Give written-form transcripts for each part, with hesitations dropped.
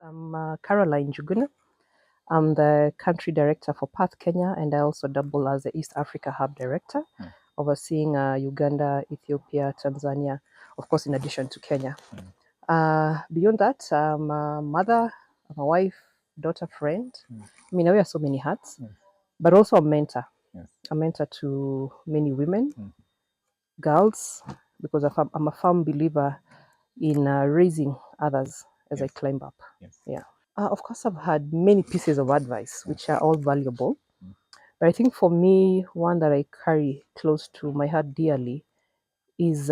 I'm Caroline Njuguna. I'm the country director for Path Kenya, and I also double as the East Africa Hub director, overseeing Uganda, Ethiopia, Tanzania, of course, in addition to Kenya. Beyond that, I'm a mother, I'm a wife, daughter, friend. I mean, I wear so many hats, but also a mentor. A mentor to many women, girls, because I'm a firm believer in raising others as I climb up. Yeah. Of course, I've had many pieces of advice, which are all valuable. But I think for me, one that I carry close to my heart dearly is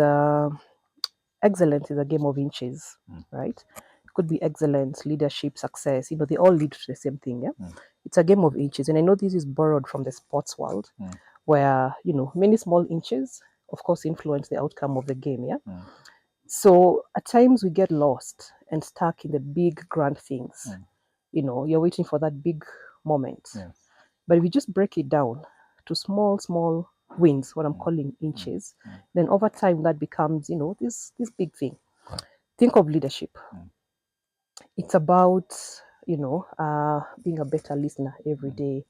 excellence is a game of inches, right? It could be excellence, leadership, success. They all lead to the same thing. Yeah, it's a game of inches, and I know this is borrowed from the sports world, where many small inches, of course, influence the outcome of the game. Yeah. So at times we get lost and stuck in the big grand things. You're waiting for that big moment. But if you just break it down to small wins, what I'm calling inches, then over time that becomes, this big thing. Think of leadership. It's about, being a better listener every day.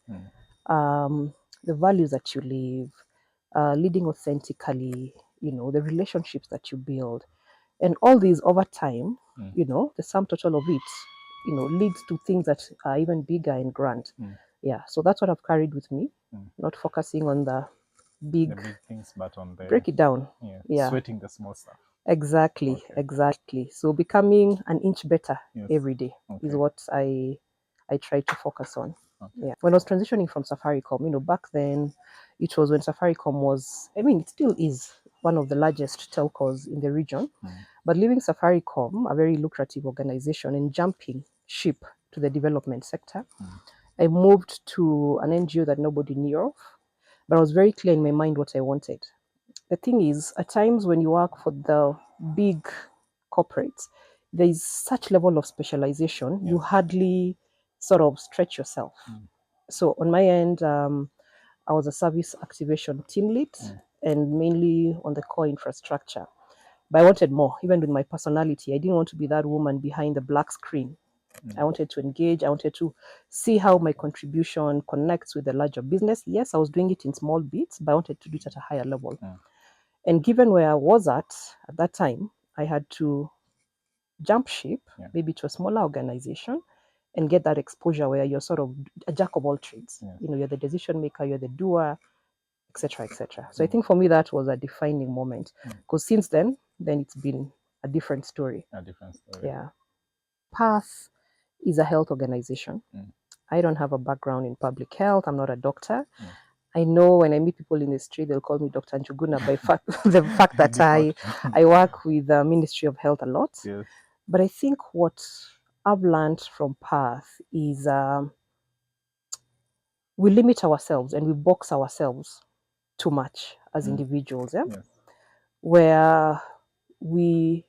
The values that you live, leading authentically, the relationships that you build. And all these over time, the sum total of it, leads to things that are even bigger and grand. Yeah, so that's what I've carried with me, not focusing on the big things, but on the break it down. sweating the small stuff. Exactly. So becoming an inch better every day is what I try to focus on. Yeah. When I was transitioning from Safaricom, back then it was when Safaricom was, it still is one of the largest telcos in the region. But leaving Safaricom, a very lucrative organization, and jumping ship to the development sector, I moved to an NGO that nobody knew of, but I was very clear in my mind what I wanted. The thing is, at times when you work for the big corporates, there is such level of specialization, you hardly sort of stretch yourself. So on my end, I was a service activation team lead and mainly on the core infrastructure. But I wanted more, even with my personality. I didn't want to be that woman behind the black screen. I wanted to engage. I wanted to see how my contribution connects with the larger business. Yes, I was doing it in small bits, but I wanted to do it at a higher level. And given where I was at that time, I had to jump ship, maybe to a smaller organization, and get that exposure where you're sort of a jack of all trades. You're the decision maker, you're the doer, etc., etc. So I think for me that was a defining moment, because since then it's been a different story. Yeah. Path is a health organization. I don't have a background in public health. I'm not a doctor. I know when I meet people in the street, they'll call me Dr. Njuguna by the fact that I work with the Ministry of Health a lot. But I think what I've learned from Path is we limit ourselves and we box ourselves too much as individuals, where we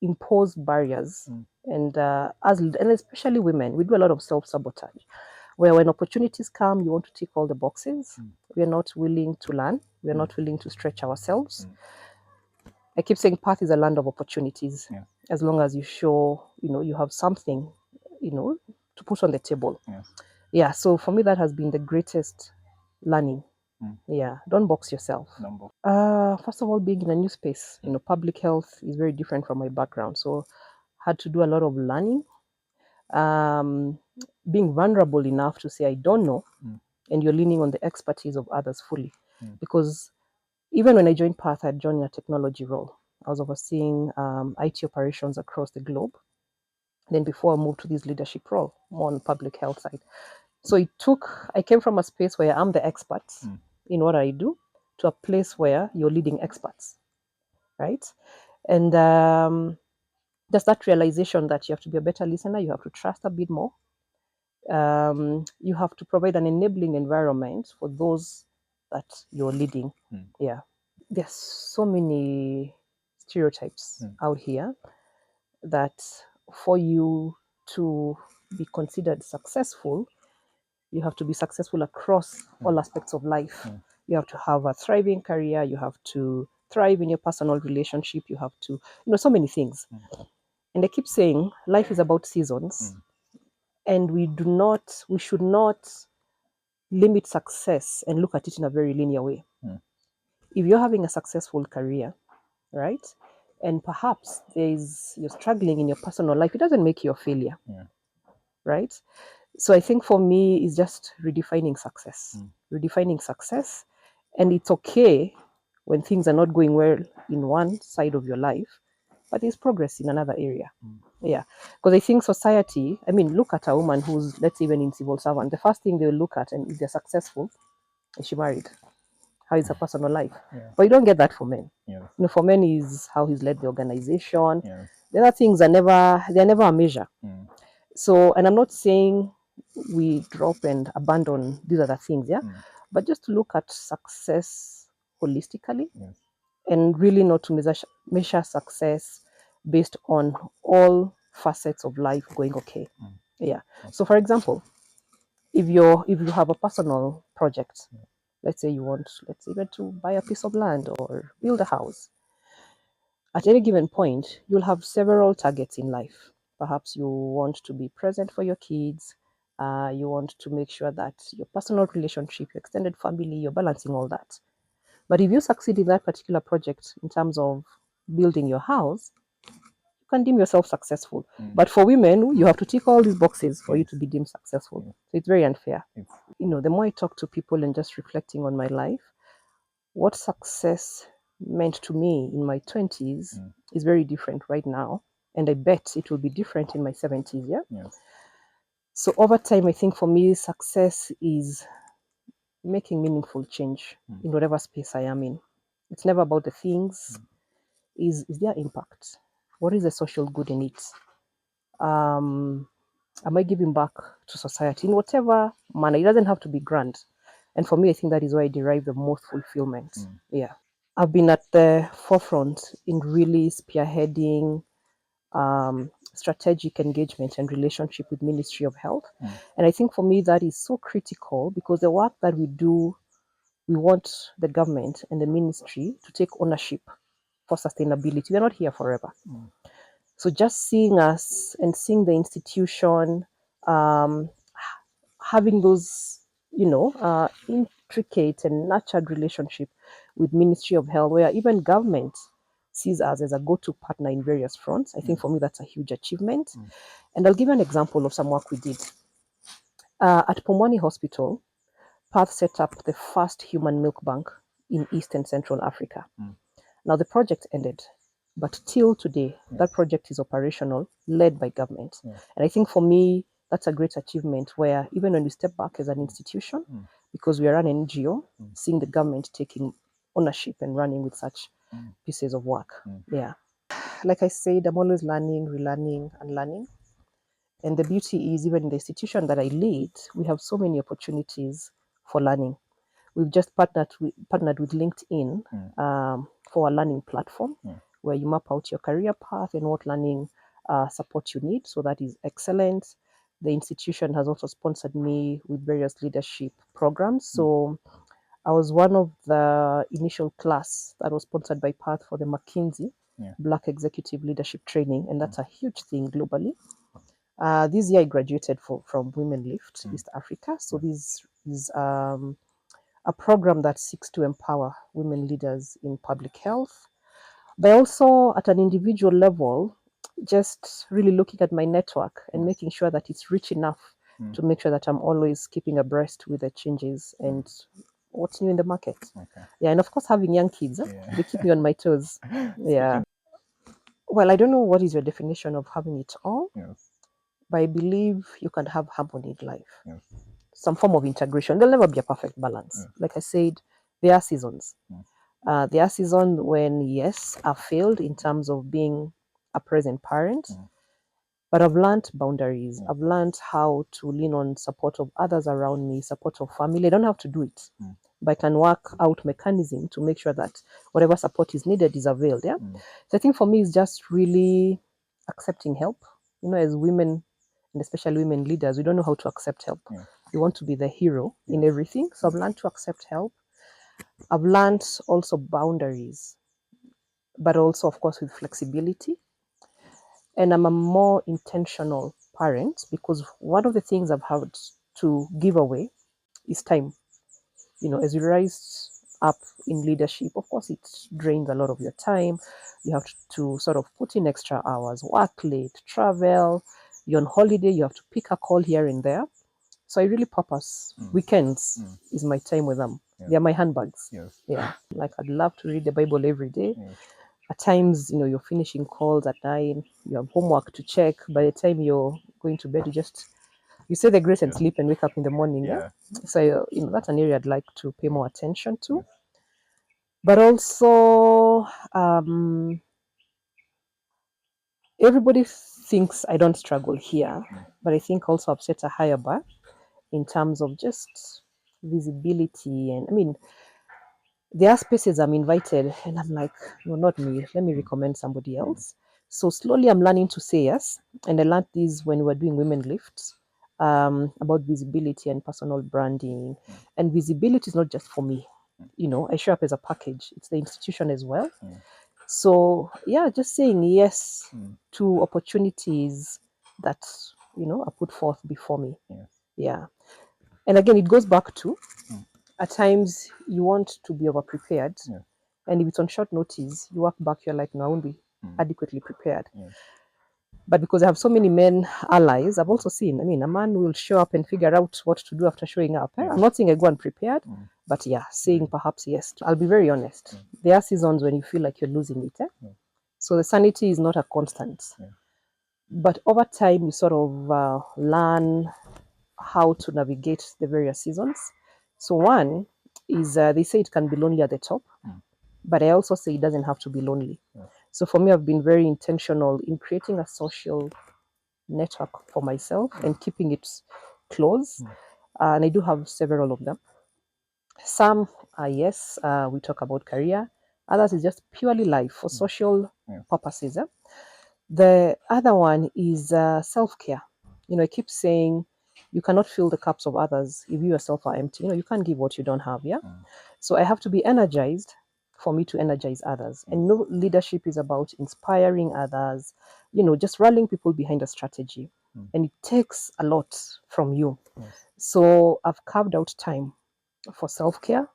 impose barriers, and especially women, we do a lot of self-sabotage, where when opportunities come, you want to tick all the boxes. We are not willing to learn. We are not willing to stretch ourselves. I keep saying Path is a land of opportunities, as long as you show, you have something, to put on the table. Yeah, so for me, that has been the greatest learning. Yeah, don't box yourself. First of all, being in a new space, public health is very different from my background. So had to do a lot of learning, being vulnerable enough to say, I don't know, and you're leaning on the expertise of others fully. Because even when I joined Path, I joined a technology role. I was overseeing IT operations across the globe. Then before I moved to this leadership role, more on public health side. So I came from a space where I'm the expert in what I do to a place where you're leading experts, right? And there's that realization that you have to be a better listener, you have to trust a bit more. You have to provide an enabling environment for those that you're leading. Yeah. There's so many stereotypes out here that for you to be considered successful, you have to be successful across all aspects of life. You have to have a thriving career. You have to thrive in your personal relationship. You have to, so many things. And I keep saying life is about seasons, and we should not limit success and look at it in a very linear way. If you're having a successful career, right, and perhaps you're struggling in your personal life, it doesn't make you a failure, right? So I think for me, it's just redefining success, and it's okay when things are not going well in one side of your life, but there's progress in another area. Yeah, because I think society, I mean, look at a woman who's, let's say, even in civil servant, the first thing they'll look at, and if they're successful, is she married? How is her personal life? But you don't get that for men. For men is how he's led the organization. The other things they're never a measure. So, and I'm not saying we drop and abandon these other things, but just to look at success holistically, and really not to measure success based on all facets of life going okay. So for example, if you have a personal project, let's say let's say to buy a piece of land or build a house, at any given point you'll have several targets in life. Perhaps you want to be present for your kids, you want to make sure that your personal relationship, your extended family, you're balancing all that. But if you succeed in that particular project in terms of building your house, you can deem yourself successful. But for women, you have to tick all these boxes for you to be deemed successful. So it's very unfair. The more I talk to people and just reflecting on my life, what success meant to me in my 20s is very different right now. And I bet it will be different in my 70s. So over time, I think for me, success is making meaningful change in whatever space I am in. It's never about the things. Is their impact? What is the social good in it? Am I giving back to society in whatever manner? It doesn't have to be grand. And for me, I think that is where I derive the most fulfillment. I've been at the forefront in really spearheading strategic engagement and relationship with Ministry of Health. And I think for me that is so critical, because the work that we do, we want the government and the ministry to take ownership for sustainability. We're not here forever. So just seeing us and seeing the institution having those, intricate and nurtured relationship with Ministry of Health, where even government sees us as a go-to partner in various fronts. I think for me that's a huge achievement. And I'll give you an example of some work we did. At Pumwani Hospital, Perth set up the first human milk bank in East and Central Africa. Now the project ended, but till today, that project is operational, led by government. And I think for me, that's a great achievement, where even when we step back as an institution, because we are an NGO, seeing the government taking ownership and running with such pieces of work. Like I said, I'm always learning, relearning, and learning. And the beauty is, even in the institution that I lead, we have so many opportunities for learning. We've just partnered with LinkedIn for a learning platform where you map out your career path and what learning support you need. So that is excellent. The institution has also sponsored me with various leadership programs. So I was one of the initial class that was sponsored by Perth for the McKinsey Black Executive Leadership Training, and that's a huge thing globally. This year I graduated from Women Lift East Africa. So this is a program that seeks to empower women leaders in public health, but also at an individual level, just really looking at my network and making sure that it's rich enough to make sure that I'm always keeping abreast with the changes and what's new in the market. And of course, having young kids, they keep me on my toes. Well, I don't know what is your definition of having it all, but I believe you can have harmony in life. Some form of integration. There'll never be a perfect balance. Like I said, there are seasons. There are seasons when, yes, I've failed in terms of being a present parent, but I've learned boundaries. I've learned how to lean on support of others around me, support of family. I don't have to do it, but I can work out mechanism to make sure that whatever support is needed is availed. So I think for me, it's just really accepting help. As women, and especially women leaders, we don't know how to accept help. We want to be the hero in everything. So I've learned to accept help. I've learned also boundaries, but also, of course, with flexibility. And I'm a more intentional parent because one of the things I've had to give away is time. As you rise up in leadership, of course, it drains a lot of your time. You have to sort of put in extra hours, work late, travel. You're on holiday, you have to pick a call here and there. So I really purpose weekends is my time with them. Yeah. They're my handbags. Yes. Yeah. Like I'd love to read the Bible every day. Yes. At times, you're finishing calls at 9, you have homework to check. By the time you're going to bed, you say the grace and sleep and wake up in the morning. Yeah. So, that's an area I'd like to pay more attention to. Yes. But also, everybody thinks I don't struggle here, but I think also I've set a higher bar in terms of just visibility. And I mean, there are spaces I'm invited and I'm like, no, not me. Let me recommend somebody else. So slowly I'm learning to say yes. And I learned this when we were doing women lifts, about visibility and personal branding. And visibility is not just for me. I show up as a package. It's the institution as well. So yeah, just saying yes to opportunities that, are put forth before me. Yeah. And again, it goes back to at times you want to be over prepared. And if it's on short notice, you work back, you're like, no, I won't be adequately prepared. But because I have so many men allies, I've also seen, a man will show up and figure out what to do after showing up. I'm not saying I go unprepared, but yeah, saying perhaps yes. I'll be very honest. There are seasons when you feel like you're losing it. So the sanity is not a constant. But over time, you sort of learn how to navigate the various seasons. So one is they say it can be lonely at the top, but I also say it doesn't have to be lonely. So for me, I've been very intentional in creating a social network for myself and keeping it close. And I do have several of them. Some are yes, we talk about career. Others is just purely life for social purposes. The other one is self-care. I keep saying you cannot fill the cups of others if you yourself are empty. You can't give what you don't have. So I have to be energized for me to energize others. And leadership is about inspiring others, just rallying people behind a strategy. And it takes a lot from you. So I've carved out time for self-care.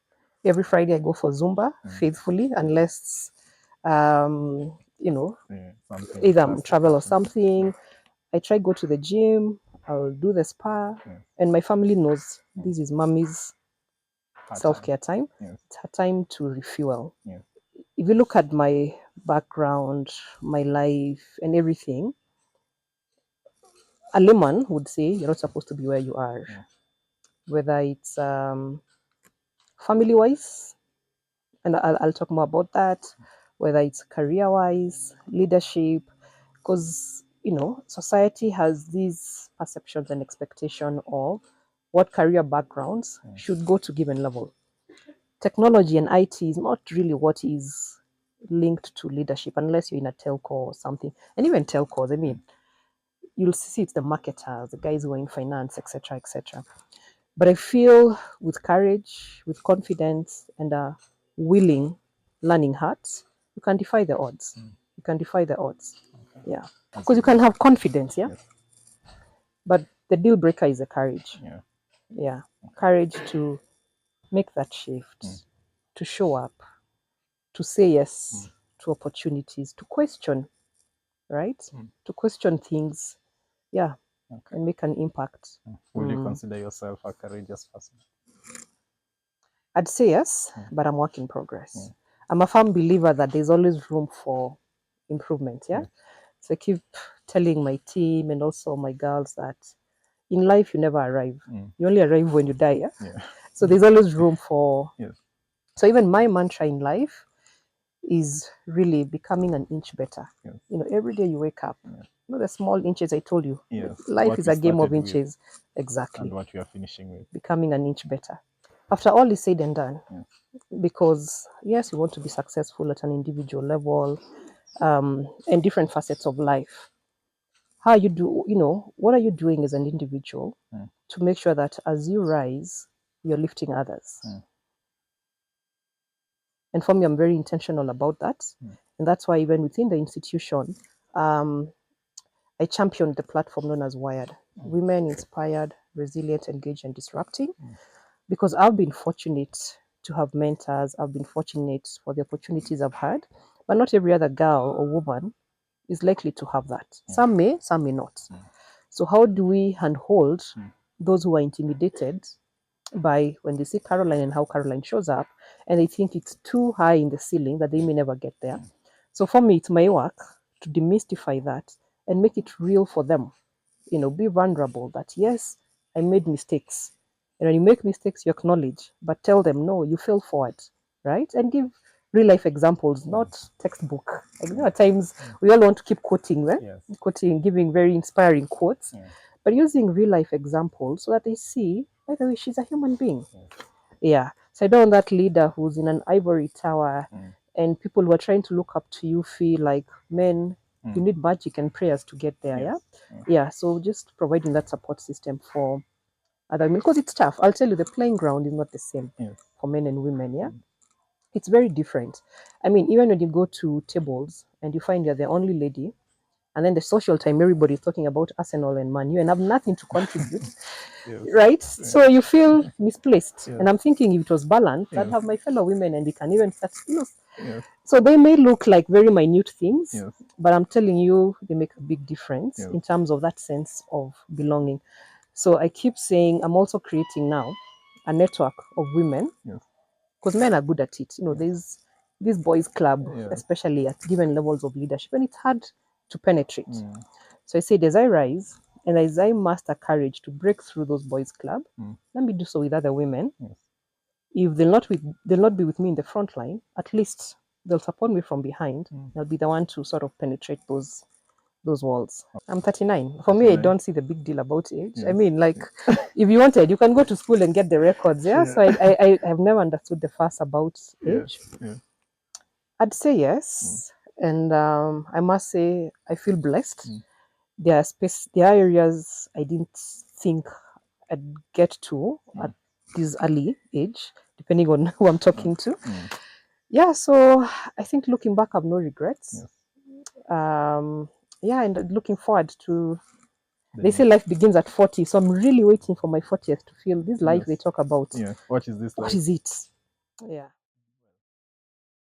Every Friday I go for Zumba faithfully, unless either I'm travel or something. I try go to the gym, I'll do the spa, and my family knows this is mommy's self-care time. It's her time to refuel. If you look at my background, my life, and everything, a layman would say you're not supposed to be where you are, whether it's family-wise, and I'll talk more about that, whether it's career-wise, leadership, because society has these perceptions and expectation of what career backgrounds should go to given level. Technology and IT is not really what is linked to leadership unless you're in a telco or something. And even telcos, you'll see it's the marketers, the guys who are in finance, etc., etc. But I feel with courage, with confidence, and a willing learning heart, you can defy the odds. You can defy the odds. Yeah. Because you can have confidence, but the deal breaker is the courage. Courage to make that shift, to show up, to say yes to opportunities, to question, right? To question things, and make an impact. Would you consider yourself a courageous person? I'd say yes, but I'm work in progress. I'm a firm believer that there's always room for improvement. So I keep telling my team and also my girls that in life you never arrive. You only arrive when you die. So there's always room for. So even my mantra in life is really becoming an inch better. Every day you wake up. The small inches I told you. Life is a game of inches. Exactly. And what you are finishing with. Becoming an inch better. After all is said and done, because yes, you want to be successful at an individual level, and different facets of life. How you do, what are you doing as an individual to make sure that as you rise, you're lifting others? And for me, I'm very intentional about that. And that's why even within the institution, I championed the platform known as Wired. Women inspired, resilient, engaged, and disrupting. Because I've been fortunate to have mentors, I've been fortunate for the opportunities I've had, but not every other girl or woman is likely to have that. Some may not. So how do we handhold those who are intimidated by when they see Caroline and how Caroline shows up, and they think it's too high in the ceiling that they may never get there? So for me, it's my work to demystify that and make it real for them. Be vulnerable that yes, I made mistakes. And when you make mistakes, you acknowledge, but tell them, no, you fell forward, right? And give real life examples, not textbook. At times we all want to keep quoting them, quoting, giving very inspiring quotes, but using real life examples so that they see, by the way, she's a human being. So I don't want that leader who's in an ivory tower and people who are trying to look up to you feel like, men, you need magic and prayers to get there. So just providing that support system for other women, because it's tough. I'll tell you, the playing ground is not the same for men and women. It's very different. I mean, even when you go to tables and you find you're the only lady, and then the social time, everybody's talking about Arsenal and Man U and have nothing to contribute, right? So you feel misplaced. And I'm thinking if it was balanced, I'd have my fellow women and we can even start skills. So they may look like very minute things, but I'm telling you, they make a big difference in terms of that sense of belonging. So I keep saying I'm also creating now a network of women, because men are good at it. There's this boys club, especially at given levels of leadership, and it's hard to penetrate. So I said, as I rise and as I master courage to break through those boys club, let me do so with other women. If they'll not be with me in the front line, at least they'll support me from behind. They'll be the one to sort of penetrate those walls. I'm 39. For me, I don't see the big deal about age. I mean, like, if you wanted, you can go to school and get the records. So I have never understood the fuss about age. I'd say yes. And I must say, I feel blessed. There are areas I didn't think I'd get to at this early age, depending on who I'm talking to. So I think looking back, I have no regrets. And looking forward to, they say life begins at 40, so I'm really waiting for my 40th to feel this life they talk about. What is this life? What is it?